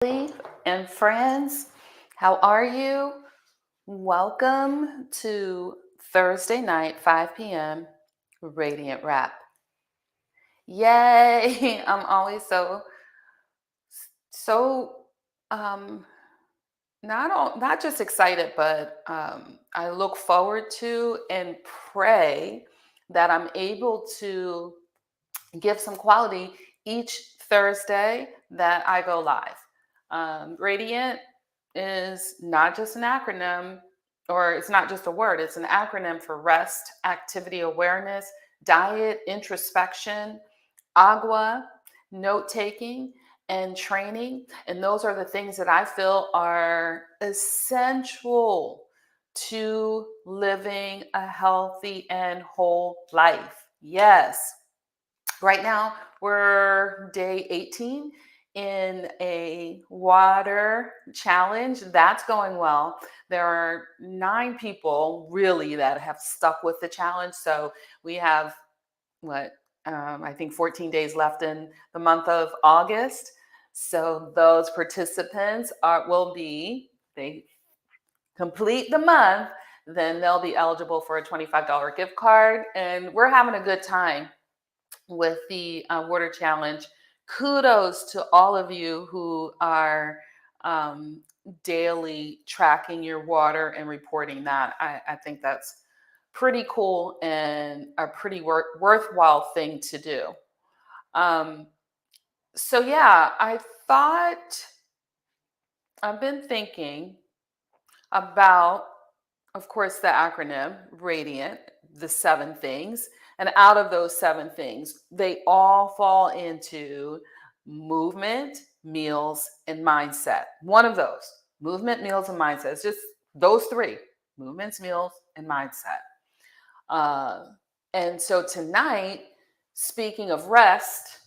And friends, how are you? Welcome to Thursday night, 5 p.m. Radiant Wrap. Yay! I'm always so um not just excited, but I look forward to and pray that I'm able to give some quality each Thursday that I go live. Radiant is not just an acronym, or it's not just a word, it's an acronym for rest, activity awareness, diet, introspection, agua, note taking, and training. And those are the things that I feel are essential to living a healthy and whole life. Yes. Right now, we're day 18 in a water challenge. That's going well. There are 9 people really that have stuck with the challenge. So we have what I think 14 days left in the month of August. So those participants will be, they complete the month, then they'll be eligible for a $25 gift card. And we're having a good time with the water challenge. Kudos to all of you who are um, daily tracking your water and reporting that. I think that's pretty cool and a pretty worthwhile thing to do. Um, so, yeah, I thought I've been thinking about, of course, the acronym RADIANT, the 7 things. And out of those 7 things, they all fall into movement, meals, and mindset. One of those: movement, meals, and mindset. It's just those three: movements, meals, and mindset. Uh, and so tonight, speaking of rest,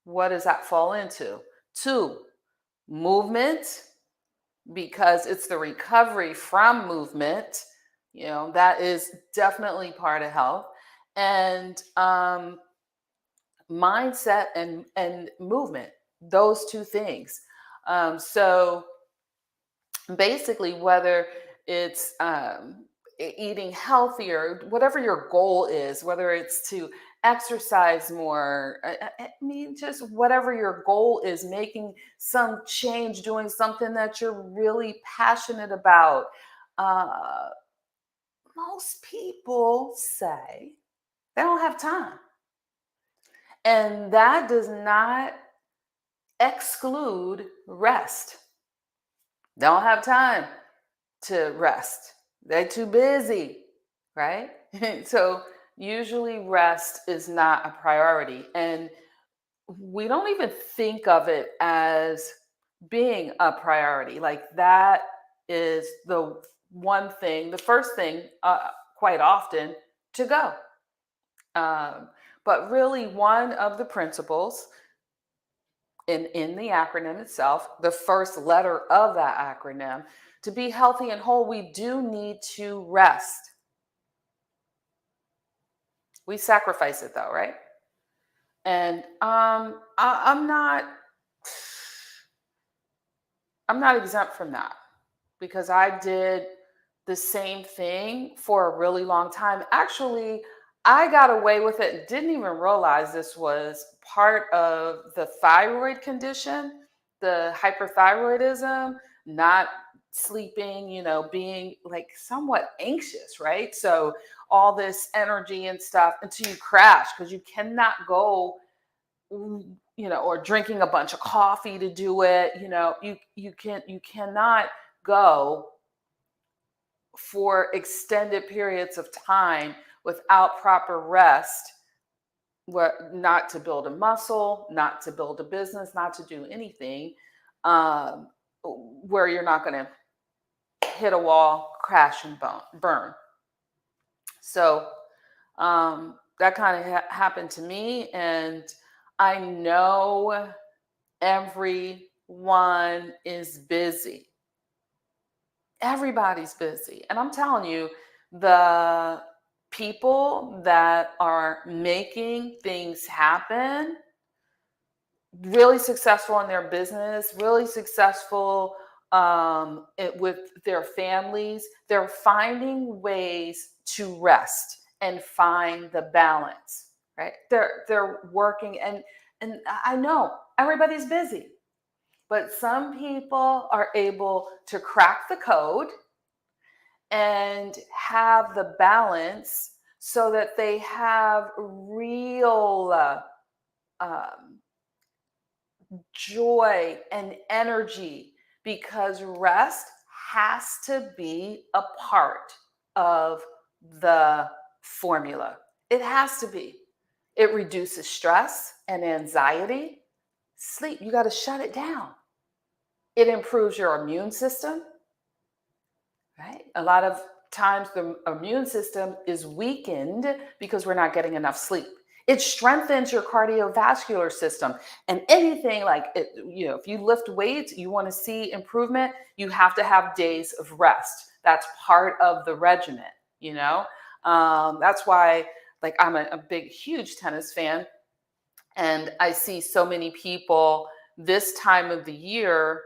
what does that fall into? Two, movement, because it's the recovery from movement. That is definitely part of health. And mindset and movement, those 2 things. So basically, whether it's eating healthier, whatever your goal is, whether it's to exercise more, I mean, just whatever your goal is, making some change, doing something that you're really passionate about. Uh, Most people say they don't have time. And that does not exclude rest. They don't have time to rest. They're too busy, right? So usually rest is not a priority. And we don't even think of it as being a priority. Like that is the one thing, the first thing, quite often, to go. Um, but really, one of the principles in the acronym itself, the first letter of that acronym, to be healthy and whole, we do need to rest. We sacrifice it though, right? And I'm not exempt from that, because I did the same thing for a really long time. Actually, I got away with it, didn't even realize this was part of the thyroid condition, the hyperthyroidism, not sleeping, being like somewhat anxious, right? So all this energy and stuff until you crash, because you cannot go, or drinking a bunch of coffee to do it. You cannot go for extended periods of time without proper rest, not to build a muscle, not to build a business, not to do anything, um, where you're not going to hit a wall, crash, and burn. So that kind of happened to me. And I know everyone is busy. Everybody's busy. And I'm telling you, the people that are making things happen really successful in their business, really successful with their families, they're finding ways to rest and find the balance, right? They're working, and I know everybody's busy, but some people are able to crack the code and have the balance so that they have real um, joy and energy, because rest has to be a part of the formula. It has to be. It reduces stress and anxiety. Sleep, you got to shut it down. It improves your immune system, right? A lot of times the immune system is weakened because we're not getting enough sleep. It strengthens your cardiovascular system. And anything like it, if you lift weights, you want to see improvement, you have to have days of rest. That's part of the regimen, you know? That's why, like, I'm a big, huge tennis fan. And I see so many people this time of the year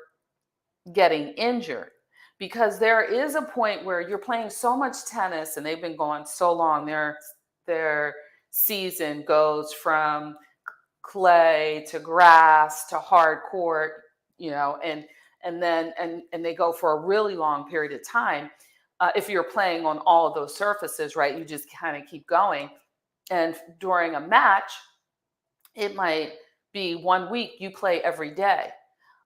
getting injured, because there is a point where you're playing so much tennis and they've been going so long, their season goes from clay to grass to hard court, and they go for a really long period of time. If you're playing on all of those surfaces, right, you just kind of keep going. And during a match, it might be 1 week you play every day.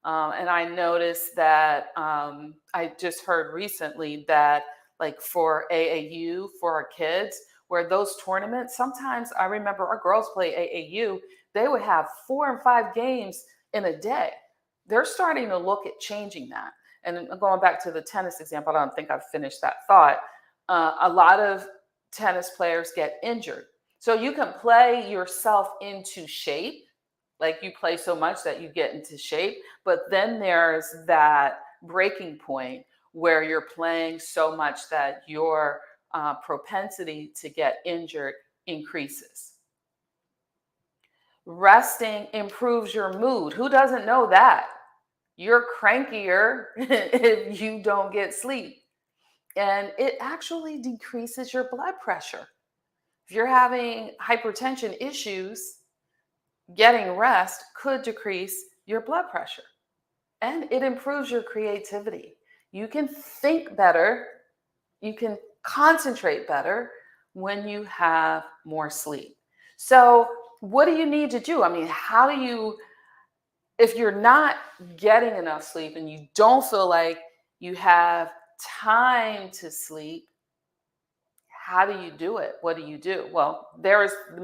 And I noticed that I just heard recently that, like, for AAU for our kids, where those tournaments, sometimes I remember our girls play AAU, they would have 4 and 5 games in a day. They're starting to look at changing that. And going back to the tennis example, I don't think I've finished that thought. A lot of tennis players get injured. So you can play yourself into shape, like you play so much that you get into shape, but then there's that breaking point where you're playing so much that your propensity to get injured increases. Resting improves your mood. Who doesn't know that? You're crankier if you don't get sleep. And it actually decreases your blood pressure. If you're having hypertension issues, getting rest could decrease your blood pressure, and it improves your creativity. You can think better, you can concentrate better when you have more sleep. So, what do you need to do? I mean, how do you, if you're not getting enough sleep and you don't feel like you have time to sleep, how do you do it? What do you do? Well, there is the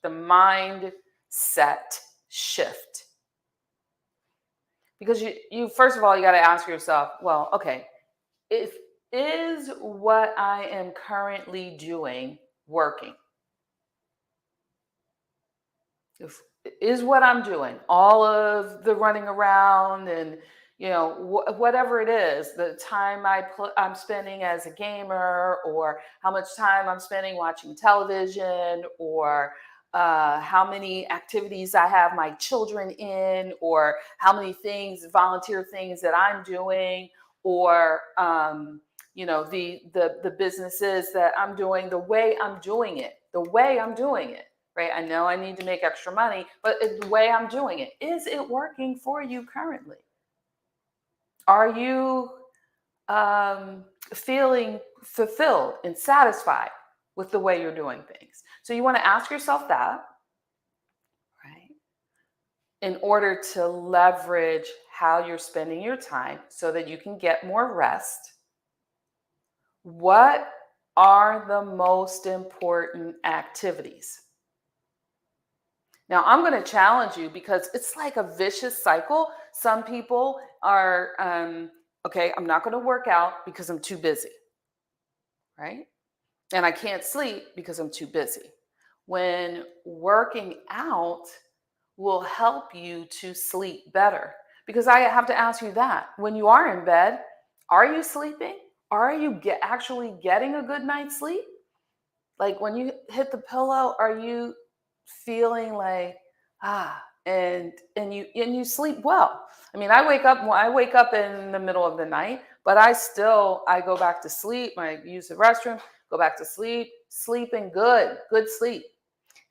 mindset shift. Because you first of all, you got to ask yourself, well, okay, if is what I am currently doing working? If is what I'm doing, all of the running around and whatever it is, the time I'm spending as a gamer, or how much time I'm spending watching television, or how many activities I have my children in, or how many volunteer things that I'm doing, or the businesses that I'm doing, the way I'm doing it, right? I know I need to make extra money, but the way I'm doing it, is it working for you currently? Are you feeling fulfilled and satisfied with the way you're doing things? So you want to ask yourself that, right? In order to leverage how you're spending your time so that you can get more rest. What are the most important activities? Now, I'm going to challenge you, because it's like a vicious cycle. Some people are, okay, I'm not going to work out because I'm too busy, right? And I can't sleep because I'm too busy. When working out will help you to sleep better. Because I have to ask you that. When you are in bed, are you sleeping? Are you actually getting a good night's sleep? Like, when you hit the pillow, are you feeling like, and you sleep well. I mean, I wake up in the middle of the night, but I go back to sleep. I use the restroom, go back to sleep, sleeping good sleep.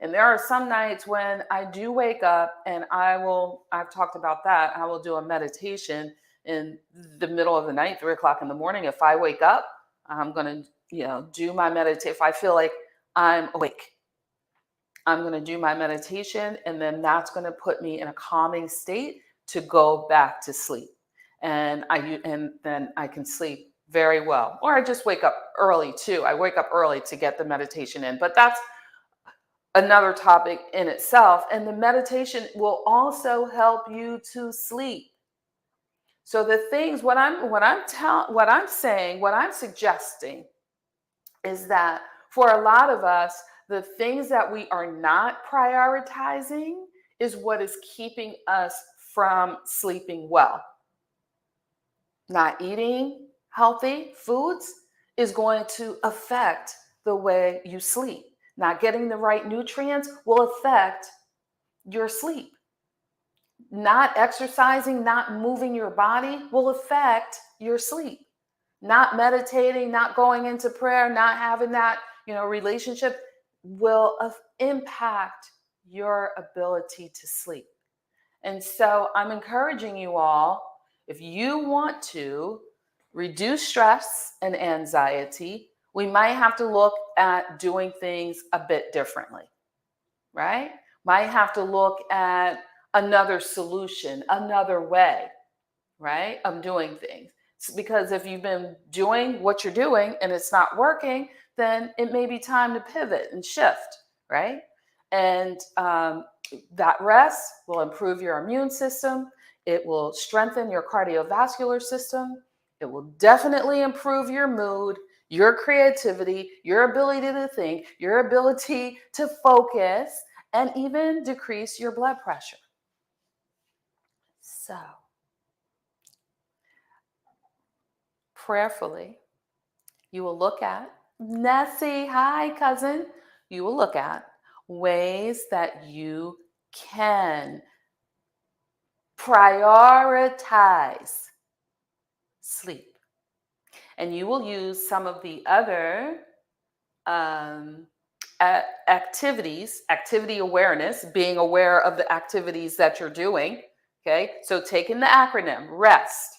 And there are some nights when I do wake up and I've talked about that. I will do a meditation in the middle of the night, 3 o'clock in the morning. If I wake up, I'm going to, do my meditation. If I feel like I'm awake, I'm going to do my meditation, and then that's going to put me in a calming state to go back to sleep. And then I can sleep very well. Or I just wake up early too. I wake up early to get the meditation in. But that's another topic in itself. And the meditation will also help you to sleep. So the things what I'm saying, what I'm suggesting is that for a lot of us, the things that we are not prioritizing is what is keeping us from sleeping well. Not eating healthy foods is going to affect the way you sleep. Not getting the right nutrients will affect your sleep. Not exercising, not moving your body will affect your sleep. Not meditating, not going into prayer, not having that, relationship will impact your ability to sleep. And so I'm encouraging you all, if you want to reduce stress and anxiety, we might have to look at doing things a bit differently, right? Might have to look at another solution, another way, right, of doing things. Because if you've been doing what you're doing and it's not working, then it may be time to pivot and shift, right? And that rest will improve your immune system. It will strengthen your cardiovascular system. It will definitely improve your mood, your creativity, your ability to think, your ability to focus, and even decrease your blood pressure. So, prayerfully, you will look at, Nessie, hi, cousin. You will look at ways that you can prioritize sleep. And you will use some of the other um, activity awareness, being aware of the activities that you're doing. Okay, so taking the acronym REST.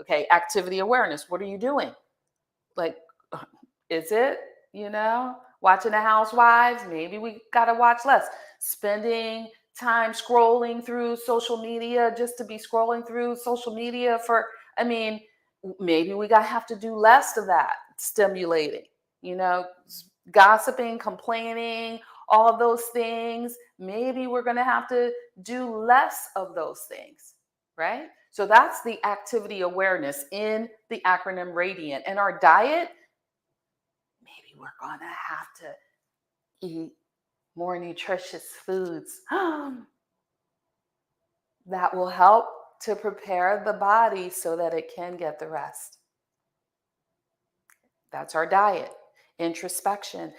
Okay, activity awareness. What are you doing? Like, is it, watching the housewives? Maybe we got to watch less. Spending time scrolling through social media just to be scrolling through social media I mean, maybe we got to have to do less of that stimulating, you know, gossiping, complaining, all of those things. Maybe we're going to have to do less of those things, right? So that's the activity awareness in the acronym RADIANT. And our diet, maybe we're going to have to eat more nutritious foods that will help to prepare the body so that it can get the rest. That's our diet. Introspection.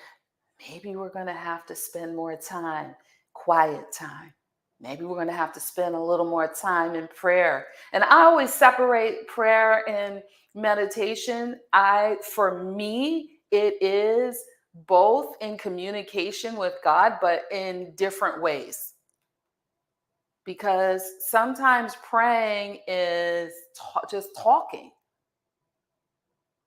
Maybe we're going to have to spend more time, quiet time. Maybe we're going to have to spend a little more time in prayer. And I always separate prayer and meditation. For me, it is both in communication with God, but in different ways. Because sometimes praying is just talking.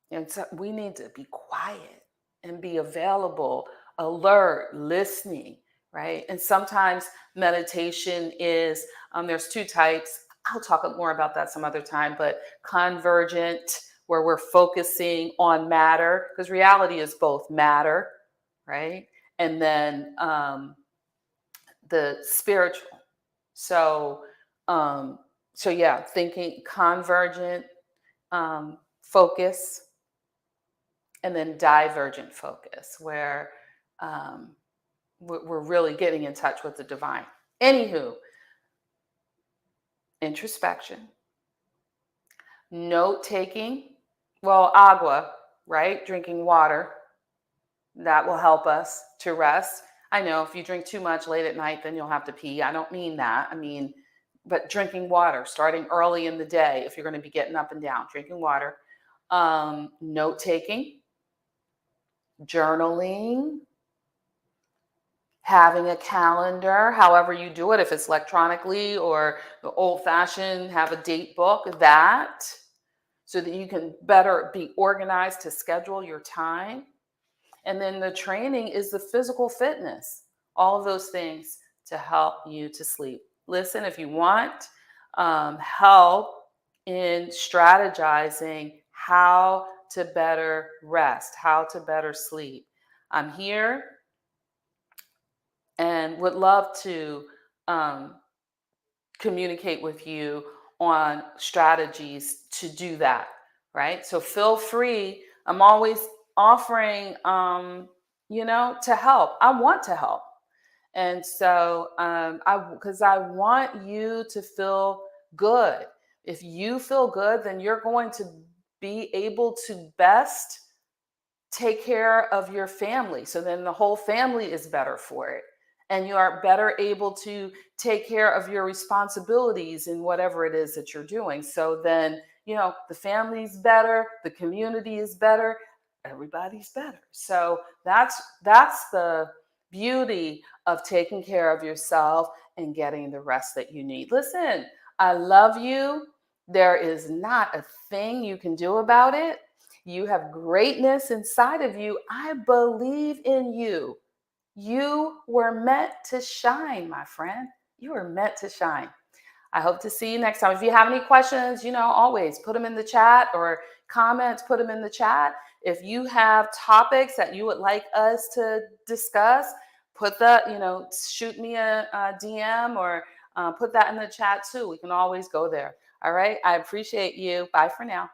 And so we need to be quiet and be available, alert, listening, right? And sometimes meditation is, there's two types. I'll talk more about that some other time, but convergent, where we're focusing on matter, because reality is both matter, right? And then the spiritual. So, yeah, thinking convergent focus, and then divergent focus, where we're really getting in touch with the divine. Anywho, introspection, note taking, well, agua, right? Drinking water, that will help us to rest. I know if you drink too much late at night, then you'll have to pee. I don't mean that. I mean, but drinking water, starting early in the day, if you're going to be getting up and down, drinking water, note taking, journaling, having a calendar, however you do it, if it's electronically or the old fashioned, have a date book, that so that you can better be organized to schedule your time. And then the training is the physical fitness, all of those things to help you to sleep. Listen, if you want help in strategizing how to better rest, how to better sleep, I'm here and would love to um, communicate with you on strategies to do that, right? So feel free. I'm always offering, to help. I want to help. And so, because I want you to feel good. If you feel good, then you're going to be able to best take care of your family. So then the whole family is better for it. And you are better able to take care of your responsibilities in whatever it is that you're doing. So then, the family's better, the community is better, everybody's better. So that's the beauty of taking care of yourself and getting the rest that you need. Listen, I love you. There is not a thing you can do about it. You have greatness inside of you. I believe in you. You were meant to shine, my friend. You were meant to shine. I hope to see you next time. If you have any questions, always put them in the chat or comments, put them in the chat. If you have topics that you would like us to discuss, shoot me a DM or put that in the chat too. We can always go there. All right. I appreciate you. Bye for now.